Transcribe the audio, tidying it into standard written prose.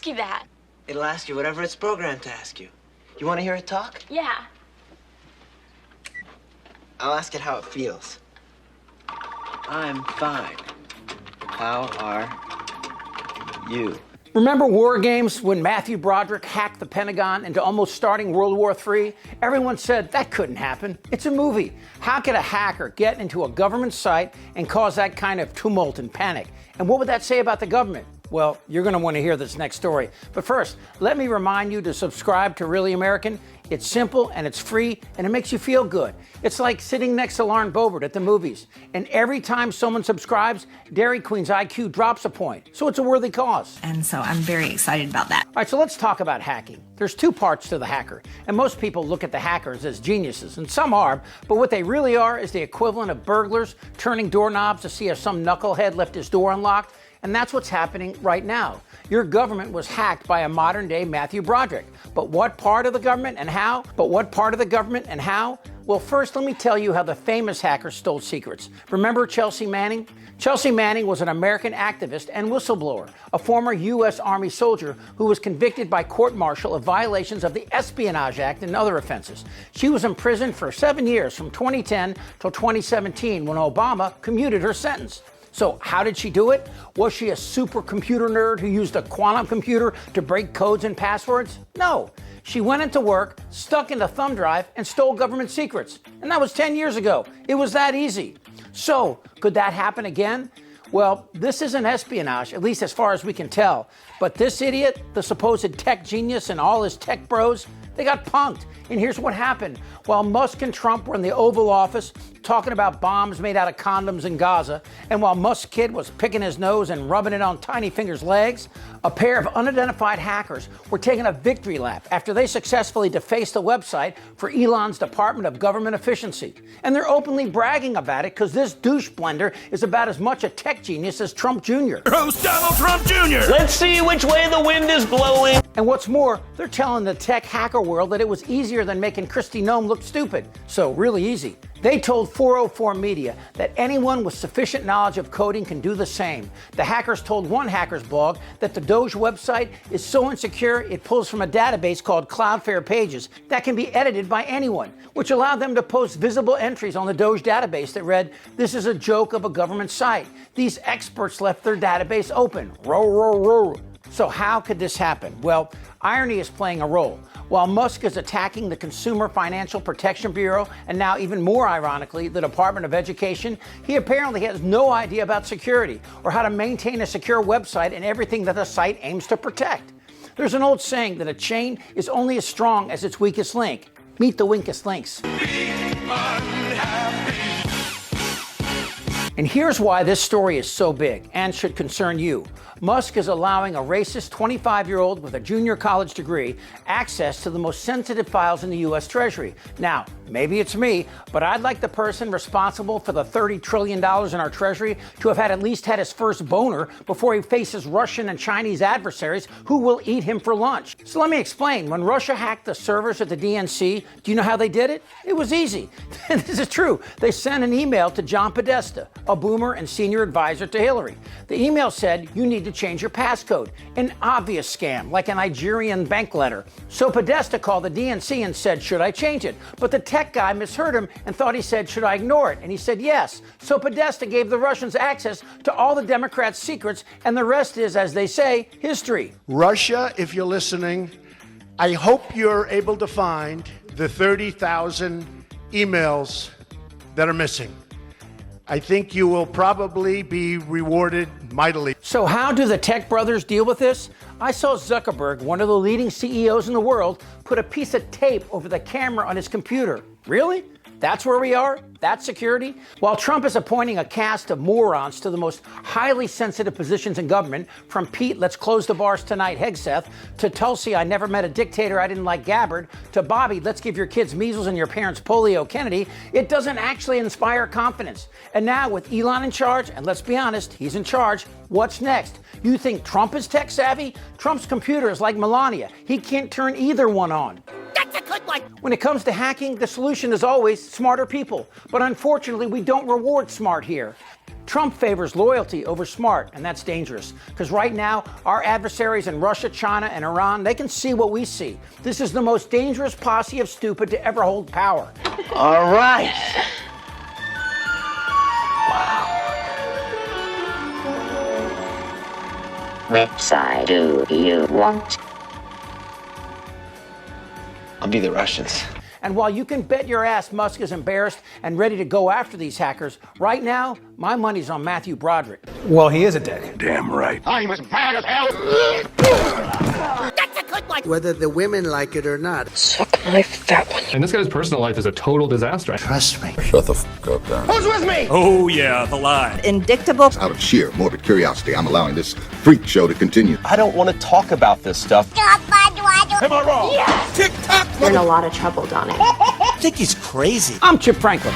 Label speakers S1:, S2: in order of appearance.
S1: ask you that?
S2: It'll ask you whatever it's programmed to ask you. You want to hear it talk?
S1: Yeah.
S2: I'll ask it how it feels. I'm fine. How are you?
S3: Remember War Games when Matthew Broderick hacked the Pentagon into almost starting World War III? Everyone said that couldn't happen. It's a movie. How could a hacker get into a government site and cause that kind of tumult and panic? And what would that say about the government? Well, you're going to want to hear this next story. But first, let me remind you to subscribe to Really American. It's simple and it's free and it makes you feel good. It's like sitting next to Lauren Boebert at the movies. And every time someone subscribes, Dairy Queen's IQ drops a point. So it's a worthy cause.
S4: And so I'm very excited about that.
S3: All right, so let's talk about hacking. There's two parts to the hacker. And most people look at the hackers as geniuses, and some are, but what they really are is the equivalent of burglars turning doorknobs to see if some knucklehead left his door unlocked. And that's what's happening right now. Your government was hacked by a modern-day Matthew Broderick. But what part of the government and how? Well, first, let me tell you how the famous hacker stole secrets. Remember Chelsea Manning? Chelsea Manning was an American activist and whistleblower, a former U.S. Army soldier who was convicted by court-martial of violations of the Espionage Act and other offenses. She was imprisoned for 7 years, from 2010 till 2017, when Obama commuted her sentence. So how did she do it? Was she a supercomputer nerd who used a quantum computer to break codes and passwords? No. She went into work, stuck in a thumb drive, and stole government secrets. And that was 10 years ago. It was that easy. So, could that happen again? Well, this isn't espionage, at least as far as we can tell. But this idiot, the supposed tech genius and all his tech bros, they got punked. And here's what happened. While Musk and Trump were in the Oval Office talking about bombs made out of condoms in Gaza, and while Musk's kid was picking his nose and rubbing it on Tiny Finger's legs, a pair of unidentified hackers were taking a victory lap after they successfully defaced the website for Elon's Department of Government Efficiency. And they're openly bragging about it because this douche blender is about as much a tech genius as Trump Jr.
S5: Host Donald Trump Jr.
S6: Let's see which way the wind is blowing.
S3: And what's more, they're telling the tech hacker world that it was easier than making Kristi Noem look stupid. So really easy. They told 404 Media that anyone with sufficient knowledge of coding can do the same. The hackers told one hacker's blog that the Doge website is so insecure it pulls from a database called Cloudflare Pages that can be edited by anyone, which allowed them to post visible entries on the Doge database that read, "This is a joke of a government site. These experts left their database open. Row, row, row." So how could this happen? Well, irony is playing a role. While Musk is attacking the Consumer Financial Protection Bureau, and now even more ironically, the Department of Education, he apparently has no idea about security or how to maintain a secure website and everything that the site aims to protect. There's an old saying that a chain is only as strong as its weakest link. Meet the weakest links. And here's why this story is so big and should concern you. Musk is allowing a racist 25-year-old with a junior college degree access to the most sensitive files in the U.S. Treasury. Now, maybe it's me, but I'd like the person responsible for the $30 trillion in our Treasury to have at least had his first boner before he faces Russian and Chinese adversaries who will eat him for lunch. So let me explain. When Russia hacked the servers at the DNC, do you know how they did it? It was easy. This is true. They sent an email to John Podesta, a boomer and senior advisor to Hillary. The email said, you need to change your passcode. An obvious scam, like a Nigerian bank letter. So Podesta called the DNC and said, should I change it? But the tech guy misheard him and thought he said, should I ignore it? And he said, yes. So Podesta gave the Russians access to all the Democrats' secrets, and the rest is, as they say, history.
S7: Russia, if you're listening, I hope you're able to find the 30,000 emails that are missing. I think you will probably be rewarded mightily.
S3: So how do the tech brothers deal with this? I saw Zuckerberg, one of the leading CEOs in the world, put a piece of tape over the camera on his computer. Really? That's where we are? That's security? While Trump is appointing a cast of morons to the most highly sensitive positions in government, from Pete, let's close the bars tonight, Hegseth, to Tulsi, I never met a dictator I didn't like, Gabbard, to Bobby, let's give your kids measles and your parents polio, Kennedy, it doesn't actually inspire confidence. And now with Elon in charge, and let's be honest, he's in charge, what's next? You think Trump is tech savvy? Trump's computer is like Melania. He can't turn either one on.
S5: That's a good one.
S3: When it comes to hacking, the solution is always smarter people. But unfortunately, we don't reward smart here. Trump favors loyalty over smart, and that's dangerous. Because right now, our adversaries in Russia, China, and Iran, they can see what we see. This is the most dangerous posse of stupid to ever hold power.
S2: All right.
S1: Which side do you want?
S2: I'll be the Russians.
S3: And while you can bet your ass Musk is embarrassed and ready to go after these hackers, right now, my money's on Matthew Broderick.
S8: Well, he is a dick.
S5: Damn right.
S9: I'm as mad as hell.
S5: That's a good one.
S10: Whether the women like it or not.
S1: Suck my fat one.
S11: And this guy's personal life is a total disaster.
S10: Trust me.
S9: Shut the fuck up, Darren.
S5: Who's with me?
S8: Oh, yeah, the lie.
S4: Indictable.
S9: Out of sheer morbid curiosity, I'm allowing this freak show to continue.
S6: I don't want to talk about this stuff.
S5: Am I wrong? Yes. Tick tock.
S1: You're in a lot of trouble, Donnie.
S2: I think he's crazy.
S3: I'm Chip Franklin.